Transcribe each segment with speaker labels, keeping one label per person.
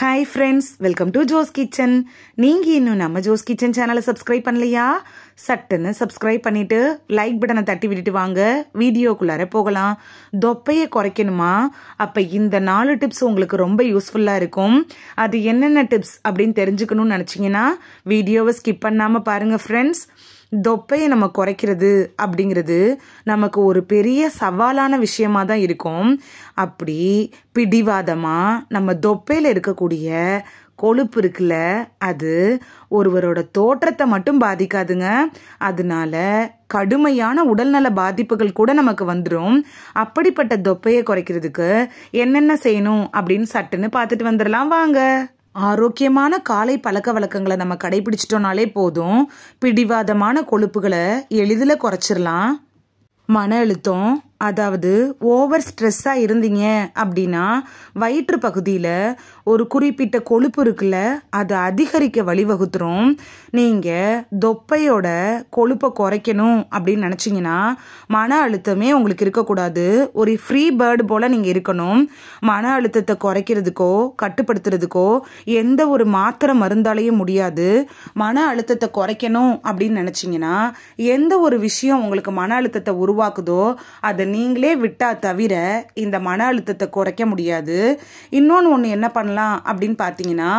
Speaker 1: Hi friends, welcome to Jo's kitchen. நீங்கள் இன்னும் நம்ம ஜோஸ் கிச்சன் சேனலை சப்ஸ்கிரைப் பண்ணலையா? சட்டுன்னு சப்ஸ்கிரைப் பண்ணிவிட்டு லைக் பட்டனை தட்டி விட்டுட்டு வாங்க, வீடியோக்குள்ளார போகலாம். தொப்பையை குறைக்கணுமா? அப்போ இந்த 4 டிப்ஸ் உங்களுக்கு ரொம்ப யூஸ்ஃபுல்லாக இருக்கும். அது என்னென்ன டிப்ஸ் அப்படின்னு தெரிஞ்சுக்கணும்னு நினச்சிங்கன்னா வீடியோவை ஸ்கிப் பண்ணாமல் பாருங்கள் ஃப்ரெண்ட்ஸ். தொப்பையை நம்ம குறைக்கிறது அப்படிங்கிறது நமக்கு ஒரு பெரிய சவாலான விஷயமா தான் இருக்கும். அப்படி பிடிவாதமாக நம்ம தொப்பையில் இருக்கக்கூடிய கொழுப்பு இருக்குல்ல, அது ஒருவரோட தோற்றத்தை மட்டும் பாதிக்காதுங்க. அதனால கடுமையான உடல்நல பாதிப்புகள் கூட நமக்கு வந்துடும். அப்படிப்பட்ட தொப்பையை குறைக்கிறதுக்கு என்னென்ன செய்யணும் அப்படின்னு சட்டுன்னு பார்த்துட்டு வந்துடலாம் வாங்க. ஆரோக்கியமான காலை பழக்க வழக்கங்களை நம்ம கடைபிடிச்சிட்டோம்னாலே போதும், பிடிவாதமான கொழுப்புகளை எளிதில் குறைச்சிடலாம். மன அழுத்தம், அதாவது ஓவர் ஸ்ட்ரெஸ்ஸாக இருந்தீங்க அப்படின்னா வயிற்று பகுதியில் ஒரு குறிப்பிட்ட கொழுப்பு இருக்குல்ல, அதை அதிகரிக்க வழிவகுத்துரும். நீங்கள் தொப்பையோட கொழுப்பை குறைக்கணும் அப்படின்னு நினச்சிங்கன்னா மன அழுத்தமே உங்களுக்கு இருக்கக்கூடாது. ஒரு ஃப்ரீ பேர்டு போல் நீங்கள் இருக்கணும். மன அழுத்தத்தை குறைக்கிறதுக்கோ கட்டுப்படுத்துறதுக்கோ எந்த ஒரு மாத்திரை மருந்தாலையும் முடியாது. மன அழுத்தத்தை குறைக்கணும் அப்படின்னு நினச்சிங்கன்னா எந்த ஒரு விஷயம் உங்களுக்கு மன அழுத்தத்தை உருவாக்குதோ அதை நீங்களே விட்டா தவிர இந்த மன அழுத்தத்தை குறைக்க முடியாது. இன்னொன்று என்ன பண்ணலாம் அப்படின்னு பார்த்தீங்கன்னா,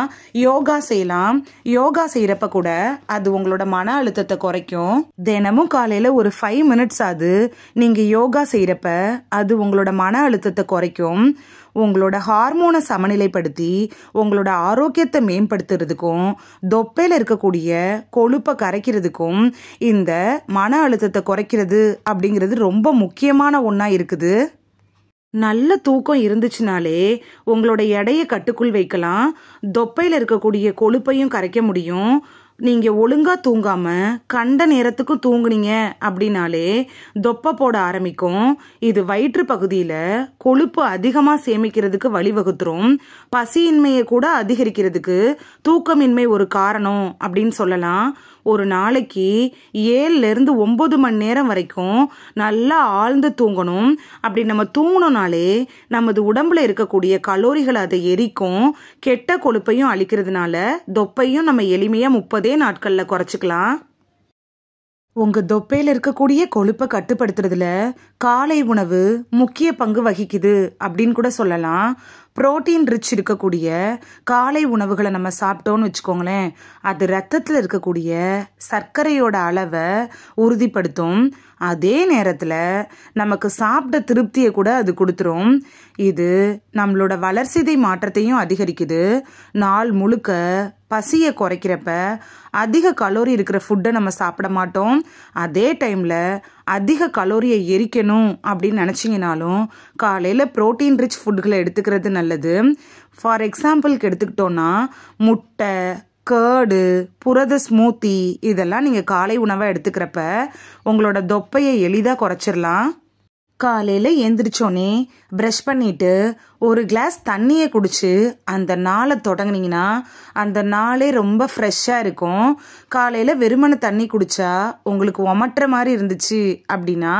Speaker 1: யோகா செய்யலாம். யோகா செய்யறப்ப கூட அது உங்களோட மன அழுத்தத்தை குறைக்கும். தினமும் காலையில ஒரு 5 மினிட்ஸ் ஆகுது நீங்க யோகா செய்யறப்ப அது உங்களோட மன அழுத்தத்தை குறைக்கும். உங்களோட ஹார்மோனை சமநிலைப்படுத்தி உங்களோட ஆரோக்கியத்தை மேம்படுத்துறதுக்கும் தொப்பையில் இருக்கக்கூடிய கொழுப்பை கரைக்கிறதுக்கும் இந்த மன அழுத்தத்தை குறைக்கிறது அப்படிங்கிறது ரொம்ப முக்கியமான ஒன்றா இருக்குது. நல்ல தூக்கம் இருந்துச்சுனாலே உங்களோட எடையை கட்டுக்குள் வைக்கலாம். தொப்பையில் இருக்கக்கூடிய கொழுப்பையும் கரைக்க முடியும். நீங்கள் ஒழுங்காக தூங்காமல் கண்ட நேரத்துக்கும் தூங்குனீங்க அப்படின்னாலே தொப்பை போட ஆரம்பிக்கும். இது வயிற்று பகுதியில் கொழுப்பு அதிகமாக சேமிக்கிறதுக்கு வழிவகுத்துரும். பசியின்மையை கூட அதிகரிக்கிறதுக்கு தூக்கமின்மை ஒரு காரணம் அப்படின்னு சொல்லலாம். ஒரு நாளைக்கு 7லேருந்து 9 மணி நேரம் வரைக்கும் நல்லா ஆழ்ந்து தூங்கணும். அப்படி நம்ம தூங்கணும்னாலே நமது உடம்புல இருக்கக்கூடிய கலோரிகளை அதை எரிக்கும். கெட்ட கொழுப்பையும் அழிக்கிறதுனால தொப்பையும் நம்ம எளிமையாக 30 நாட்களில் குறைச்சிக்கலாம். உங்கள் தொப்பையில் இருக்கக்கூடிய கொழுப்பை கட்டுப்படுத்துறதுல காலை உணவு முக்கிய பங்கு வகிக்குது அப்படின்னு கூட சொல்லலாம். புரோட்டீன் ரிச் இருக்கக்கூடிய காலை உணவுகளை நம்ம சாப்பிட்டோன்னு வச்சுக்கோங்களேன், அது ரத்தத்தில் இருக்கக்கூடிய சர்க்கரையோட அளவை உறுதிப்படுத்தும். அதே நேரத்தில் நமக்கு சாப்பிட்ட திருப்தியை கூட அது கொடுத்துரும். இது நம்மளோட வளர்சிதை மாற்றத்தையும் அதிகரிக்குது. நாள் முழுக்க பசியை குறைக்கிறப்ப அதிக கலோரி இருக்கிற ஃபுட்டை நம்ம சாப்பிட மாட்டோம். அதே டைமில் அதிக கலோரியை எரிக்கணும் அப்படின்னு நினச்சிங்கனாலும் காலையில் ப்ரோட்டீன் ரிச் ஃபுட்களை எடுத்துக்கிறது நல்லது. ஃபார் எக்ஸாம்பிளுக்கு எடுத்துக்கிட்டோன்னா முட்டை, கேர்டு, புரத ஸ்மூத்தி இதெல்லாம் நீங்கள் காலை உணவை எடுத்துக்கிறப்ப உங்களோட தொப்பையை எளிதாக குறைச்சிடலாம். காலையில் எழுந்திரிச்சோன்னே ப்ரஷ் பண்ணிவிட்டு ஒரு கிளாஸ் தண்ணியை குடிச்சு அந்த நாளை தொடங்குனீங்கன்னா அந்த நாளே ரொம்ப ஃப்ரெஷ்ஷாக இருக்கும். காலையில் வெறுமனை தண்ணி குடித்தா உங்களுக்கு ஒமட்டுற மாதிரி இருந்துச்சு அப்படின்னா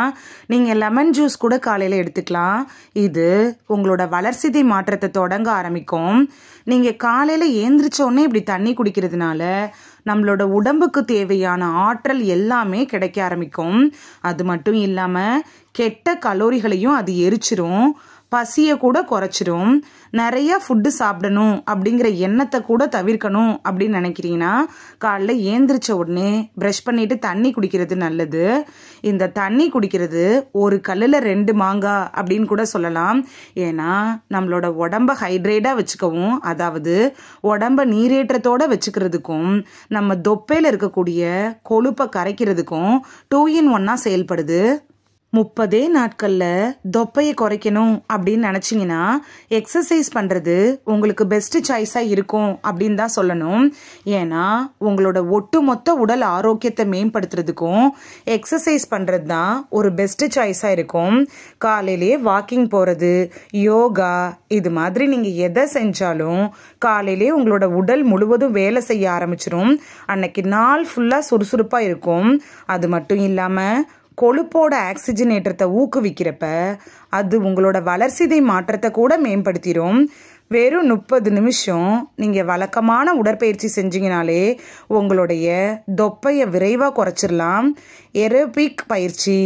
Speaker 1: நீங்கள் லெமன் ஜூஸ் கூட காலையில் எடுத்துக்கலாம். இது உங்களோட வளர்சிதை மாற்றத்தை தொடங்க ஆரம்பிக்கும். நீங்கள் காலையில் எழுந்திரிச்சோன்னே இப்படி தண்ணி குடிக்கிறதுனால நம்மளோட உடம்புக்கு தேவையான ஆற்றல் எல்லாமே கிடைக்க ஆரம்பிக்கும். அது மட்டும் இல்லாமல் கெட்ட கலோரிகளையும் அது எரிச்சிரும். பசியை கூட குறைச்சிரும். நிறைய ஃபுட்டு சாப்பிடணும் அப்படிங்கிற எண்ணத்தை கூட தவிர்க்கணும் அப்படின்னு நினைக்கிறீங்கன்னா காலைல ஏந்திரிச்ச உடனே ப்ரஷ் பண்ணிட்டு தண்ணி குடிக்கிறது நல்லது. இந்த தண்ணி குடிக்கிறது ஒரு கல்லில் 2 மாங்காய் அப்படின்னு கூட சொல்லலாம். ஏன்னா நம்மளோட உடம்ப ஹைட்ரேட்டாக வச்சுக்கவும், அதாவது உடம்ப நீரேற்றத்தோடு வச்சுக்கிறதுக்கும் நம்ம தொப்பையில் இருக்கக்கூடிய கொழுப்பை கரைக்கிறதுக்கும் 2 in 1 செயல்படுது. 30 நாட்களில் தொப்பையை குறைக்கணும் அப்படின்னு நினச்சிங்கன்னா எக்ஸசைஸ் பண்ணுறது உங்களுக்கு பெஸ்ட்டு சாய்ஸாக இருக்கும் அப்படின்னு தான் சொல்லணும். ஏன்னா உங்களோட ஒட்டுமொத்த உடல் ஆரோக்கியத்தை மேம்படுத்துறதுக்கும் எக்ஸசைஸ் பண்ணுறது தான் ஒரு பெஸ்ட்டு சாய்ஸாக இருக்கும். காலையிலேயே வாக்கிங் போகிறது, யோகா, இது மாதிரி நீங்கள் எதை செஞ்சாலும் காலையிலே உங்களோட உடல் முழுவதும் வேலை செய்ய ஆரம்பிச்சிடும். அன்னைக்கு நாள் ஃபுல்லாக சுறுசுறுப்பாக இருக்கும். அது மட்டும் இல்லாமல் கொழுப்போட ஆக்சிஜனேற்றத்தை ஊக்குவிக்கிறப்ப அது உங்களோட வளர்சிதை மாற்றத்தை கூட மேம்படுத்திடும். வெறும் 30 நிமிஷம் நீங்கள் வழக்கமான உடற்பயிற்சி செஞ்சீங்கனாலே உங்களுடைய தொப்பையை விரைவாக குறைச்சிடலாம். ஏரோபிக் பயிற்சி,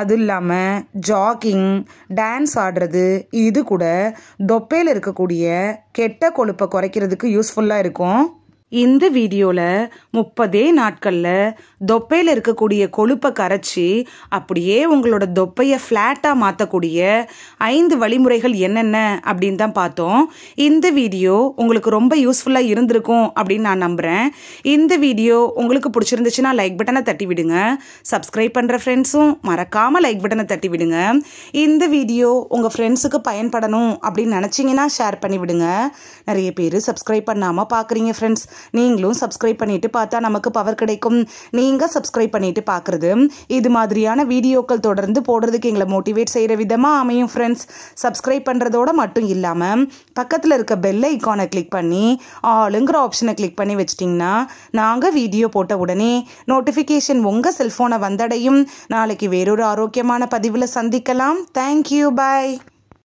Speaker 1: அது இல்லாமல் ஜாகிங், டான்ஸ் ஆடுறது, இது கூட தொப்பையில் இருக்கக்கூடிய கெட்ட கொழுப்பை குறைக்கிறதுக்கு யூஸ்ஃபுல்லாக இருக்கும். இந்த வீடியோவில் 30 நாட்களில் தொப்பையில் இருக்கக்கூடிய கொழுப்பை கரைச்சி அப்படியே உங்களோட தொப்பையை ஃப்ளாட்டாக மாற்றக்கூடிய 5 வழிமுறைகள் என்னென்ன அப்படின்னு தான் பார்த்தோம். இந்த வீடியோ உங்களுக்கு ரொம்ப யூஸ்ஃபுல்லாக இருந்திருக்கும் அப்படின்னு நான் நம்புகிறேன். இந்த வீடியோ உங்களுக்கு பிடிச்சிருந்துச்சுன்னா லைக் பட்டனை தட்டி விடுங்க. சப்ஸ்கிரைப் பண்ணுற ஃப்ரெண்ட்ஸும் மறக்காமல் லைக் பட்டனை தட்டி விடுங்க. இந்த வீடியோ உங்கள் ஃப்ரெண்ட்ஸுக்கு பயன்படணும் அப்படின்னு நினச்சிங்கன்னா ஷேர் பண்ணி விடுங்க. நிறைய பேர் சப்ஸ்கிரைப் பண்ணாமல் பார்க்குறீங்க ஃப்ரெண்ட்ஸ். நீங்களும் சப்ஸ்கிரைப் பண்ணிட்டு பார்த்தா நமக்கு பவர் கிடைக்கும். நீங்கள் சப்ஸ்கிரைப் பண்ணிட்டு பார்க்குறது இது மாதிரியான வீடியோக்கள் தொடர்ந்து போடுறதுக்கு எங்களை மோட்டிவேட் செய்கிற விதமாக அமையும் ஃப்ரெண்ட்ஸ். சப்ஸ்கிரைப் பண்ணுறதோட மட்டும் இல்லாமல் பக்கத்தில் இருக்க பெல் ஐக்கானை கிளிக் பண்ணி ஆளுங்கிற ஆப்ஷனை கிளிக் பண்ணி வச்சிட்டிங்கன்னா நாங்கள் வீடியோ போட்ட உடனே நோட்டிஃபிகேஷன் உங்கள் செல்ஃபோனை வந்தடையும். நாளைக்கு வேறொரு ஆரோக்கியமான பதிவில் சந்திக்கலாம். தேங்க்யூ, பாய்.